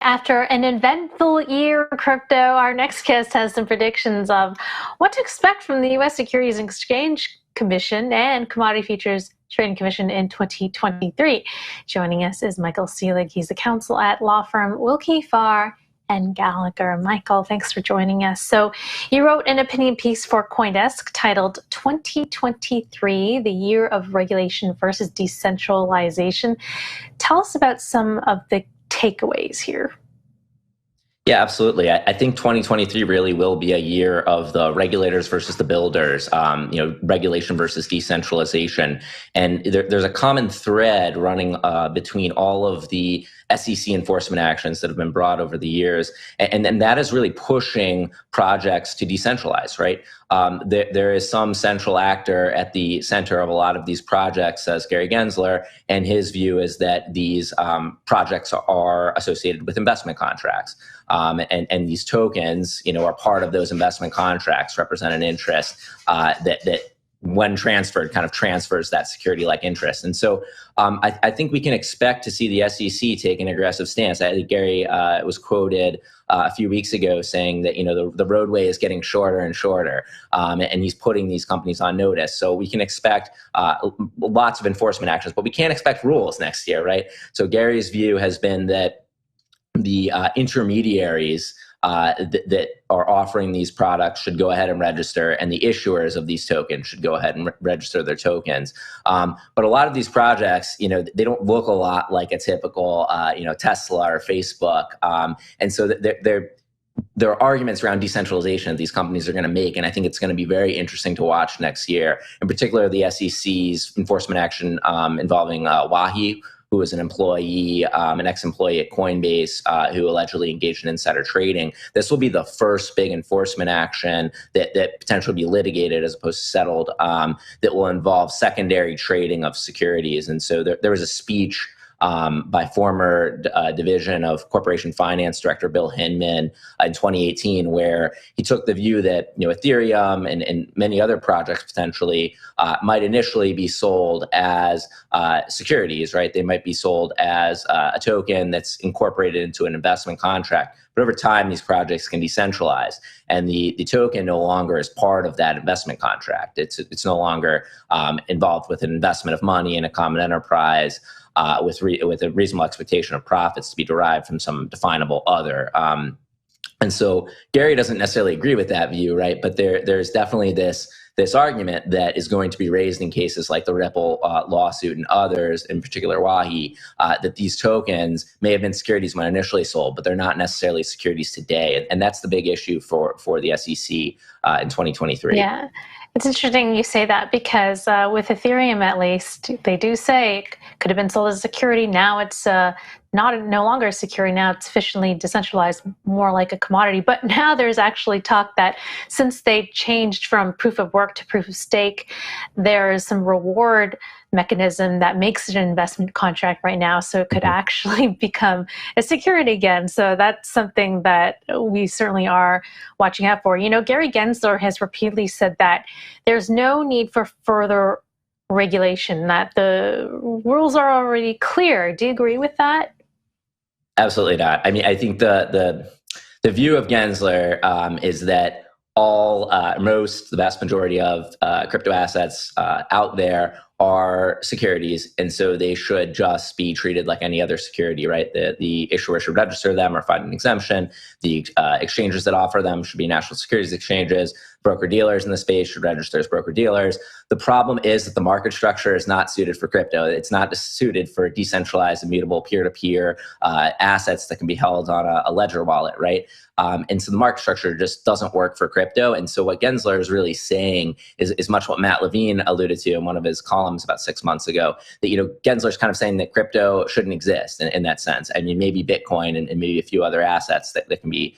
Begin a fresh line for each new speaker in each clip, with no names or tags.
After an eventful year in crypto, our next guest has some predictions of what to expect from the U.S. Securities and Exchange Commission and Commodity Futures Trading Commission in 2023. Joining us is Michael Selig. He's a counsel at law firm Willkie Farr and Gallagher. Michael, thanks for joining us. So you wrote an opinion piece for CoinDesk titled 2023, the Year of Regulation versus Decentralization. Tell us about some of the takeaways here.
Yeah, absolutely. I think 2023 really will be a year of the regulators versus the builders, regulation versus decentralization. And there's a common thread running between all of the SEC enforcement actions that have been brought over the years. And that is really pushing projects to decentralize, right? There is some central actor at the center of a lot of these projects, says Gary Gensler, and his view is that these projects are associated with investment contracts. And these tokens, are part of those investment contracts, represent an interest that when transferred, kind of transfers that security-like interest. And so I think we can expect to see the SEC take an aggressive stance. I think Gary was quoted a few weeks ago saying that, the roadway is getting shorter and shorter, and he's putting these companies on notice. So we can expect lots of enforcement actions, but we can't expect rules next year, right? So Gary's view has been that the intermediaries that are offering these products should go ahead and register, and the issuers of these tokens should go ahead and register their tokens. But a lot of these projects, they don't look a lot like a typical, Tesla or Facebook. And so there are arguments around decentralization that these companies are going to make, and I think it's going to be very interesting to watch next year. In particular, the SEC's enforcement action involving Wahi, who was an employee, an ex-employee at Coinbase, who allegedly engaged in insider trading. This will be the first big enforcement action that potentially be litigated as opposed to settled, that will involve secondary trading of securities. And so there was a speech by former Division of Corporation Finance Director Bill Hinman in 2018, where he took the view that Ethereum and many other projects potentially might initially be sold as securities, right? They might be sold as a token that's incorporated into an investment contract. But over time, these projects can decentralize, and the token no longer is part of that investment contract. It's no longer involved with an investment of money in a common enterprise, with a reasonable expectation of profits to be derived from some definable other. And so Gary doesn't necessarily agree with that view, right? But there's definitely this argument that is going to be raised in cases like the Ripple lawsuit and others, in particular Wahi, that these tokens may have been securities when initially sold, but they're not necessarily securities today. And that's the big issue for the SEC in 2023.
Yeah. It's interesting you say that because with Ethereum, at least, they do say it could have been sold as a security. Now it's no longer a security. Now it's officially decentralized, more like a commodity. But now there's actually talk that since they changed from proof of work to proof of stake, there's some reward mechanism that makes it an investment contract right now. So it could actually become a security again. So that's something that we certainly are watching out for. Gary Gensler has repeatedly said that there's no need for further regulation, that the rules are already clear. Do you agree with that?
Absolutely not. I mean, I think the view of Gensler is that the vast majority of crypto assets out there are securities, and so they should just be treated like any other security, right? The issuer should register them or find an exemption. The exchanges that offer them should be national securities exchanges. Broker-dealers in the space should register as broker-dealers. The problem is that the market structure is not suited for crypto. It's not suited for decentralized, immutable, peer-to-peer assets that can be held on a ledger wallet, right? And so the market structure just doesn't work for crypto. And so what Gensler is really saying is much what Matt Levine alluded to in one of his columns about 6 months ago, that, Gensler's kind of saying that crypto shouldn't exist in that sense. I mean, maybe Bitcoin and maybe a few other assets that can be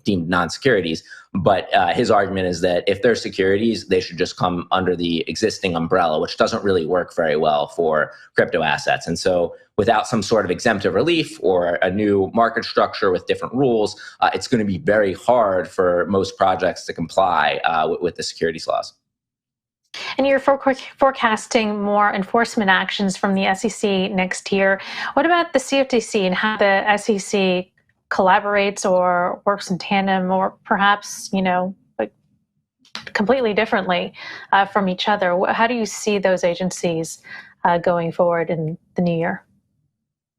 deemed non-securities. But his argument is that if they're securities, they should just come under the existing umbrella, which doesn't really work very well for crypto assets. And so without some sort of exemptive relief or a new market structure with different rules, it's going to be very hard for most projects to comply with the securities laws.
And you're forecasting more enforcement actions from the SEC next year. What about the CFTC and how the SEC collaborates or works in tandem, or perhaps, like completely differently from each other? How do you see those agencies going forward in the new year?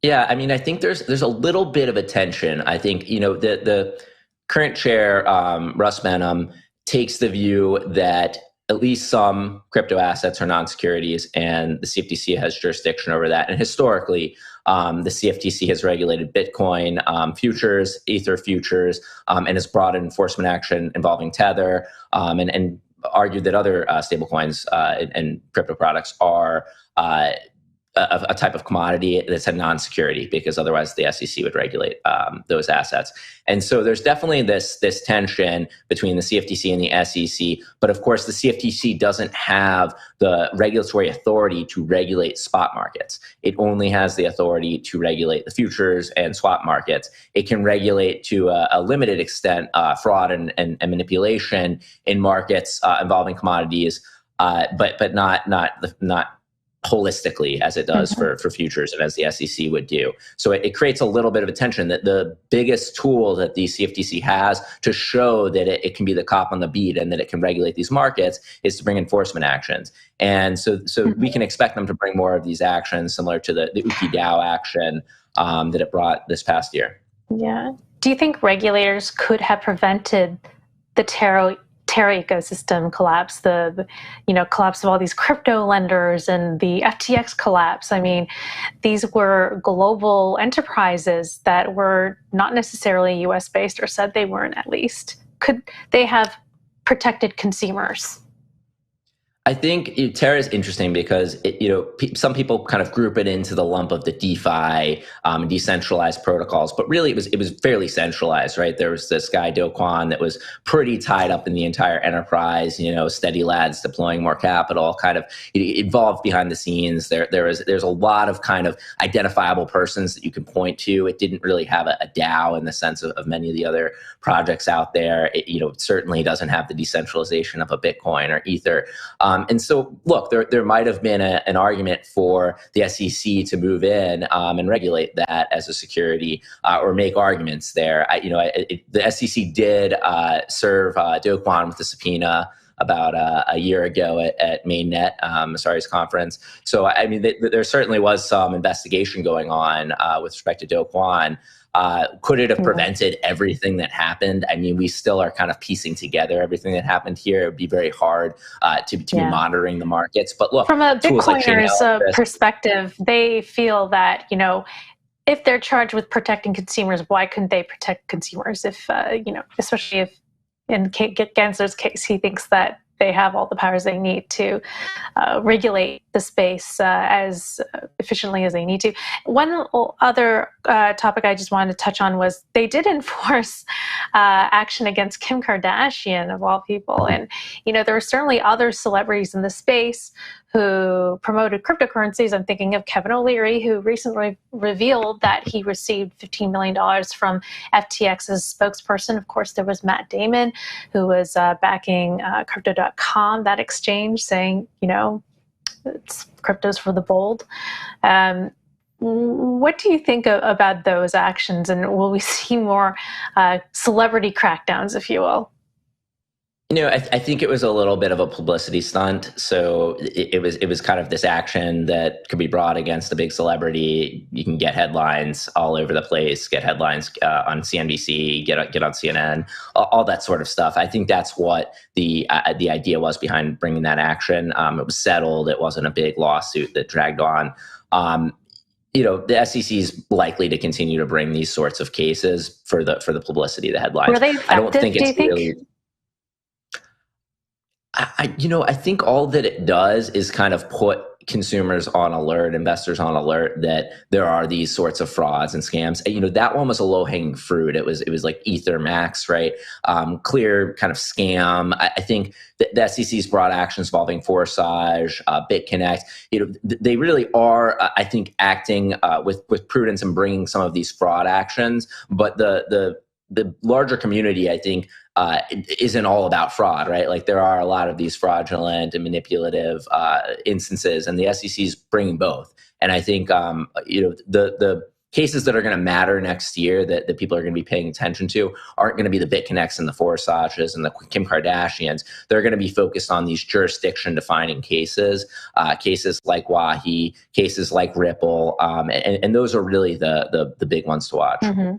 Yeah, I mean, I think there's a little bit of a tension. I think, the current chair, Russ Benham, takes the view that at least some crypto assets are non-securities, and the CFTC has jurisdiction over that. And historically, the CFTC has regulated Bitcoin futures, Ether futures, and has brought an enforcement action involving Tether, and argued that other stablecoins and crypto products are a type of commodity that's a non-security, because otherwise the SEC would regulate those assets. And so there's definitely this tension between the CFTC and the SEC. But of course, the CFTC doesn't have the regulatory authority to regulate spot markets. It only has the authority to regulate the futures and swap markets. It can regulate to a limited extent fraud and manipulation in markets involving commodities, but not holistically as it does for futures and as the SEC would do. So it creates a little bit of a tension that the biggest tool that the CFTC has to show that it can be the cop on the beat and that it can regulate these markets is to bring enforcement actions. And so we can expect them to bring more of these actions similar to the Willkie DAO action that it brought this past year.
Yeah. Do you think regulators could have prevented the Terra ecosystem collapse, the collapse of all these crypto lenders and the FTX collapse? I mean, these were global enterprises that were not necessarily US based, or said they weren't at least. Could they have protected consumers?
I think Terra is interesting because some people kind of group it into the lump of the DeFi, decentralized protocols, but really it was fairly centralized, right? There was this guy Do Kwon that was pretty tied up in the entire enterprise. Steady lads deploying more capital, kind of involved behind the scenes. There's a lot of kind of identifiable persons that you can point to. It didn't really have a DAO in the sense of many of the other projects out there. It certainly doesn't have the decentralization of a Bitcoin or Ether. And so, look, there might have been an argument for the SEC to move in and regulate that as a security, or make arguments there. The SEC did serve Do Kwon with a subpoena about a year ago at Mainnet, Masari's conference. So, I mean, there certainly was some investigation going on with respect to Do Kwon. Could it have prevented everything that happened? I mean, we still are kind of piecing together everything that happened here. It would be very hard to be monitoring the markets. But look,
from a Bitcoiner's perspective, they feel that, if they're charged with protecting consumers, why couldn't they protect consumers? If, especially if in Gensler's case, he thinks that they have all the powers they need to regulate the space as efficiently as they need to. One other topic I just wanted to touch on was they did enforce action against Kim Kardashian, of all people. And, there were certainly other celebrities in the space who promoted cryptocurrencies. I'm thinking of Kevin O'Leary, who recently revealed that he received $15 million from FTX's spokesperson. Of course, there was Matt Damon, who was backing Crypto.com, that exchange, saying, it's cryptos for the bold. What do you think about those actions? And will we see more celebrity crackdowns, if you will?
I think it was a little bit of a publicity stunt. So it was kind of this action that could be brought against a big celebrity. You can get headlines all over the place, get headlines on CNBC, get on CNN, all that sort of stuff. I think that's what the idea was behind bringing that action. It was settled. It wasn't a big lawsuit that dragged on. The SEC is likely to continue to bring these sorts of cases for the publicity, the headlines.
Were they effective,
I don't think it's
think?
really. I think all that it does is kind of put consumers on alert, investors on alert that there are these sorts of frauds and scams. That one was a low hanging fruit. It was like Ether Max, right? Clear kind of scam. I think the SEC's brought actions involving Forsage, BitConnect. They really are, I think, acting with prudence and bringing some of these fraud actions. But the the larger community, I think, isn't all about fraud, right? Like there are a lot of these fraudulent and manipulative instances, and the SEC is bringing both. And I think the cases that are going to matter next year that people are going to be paying attention to aren't going to be the BitConnects and the Forsages and the Kim Kardashians. They're going to be focused on these jurisdiction-defining cases, cases like Wahi, cases like Ripple, and those are really the big ones to watch.
Mm-hmm.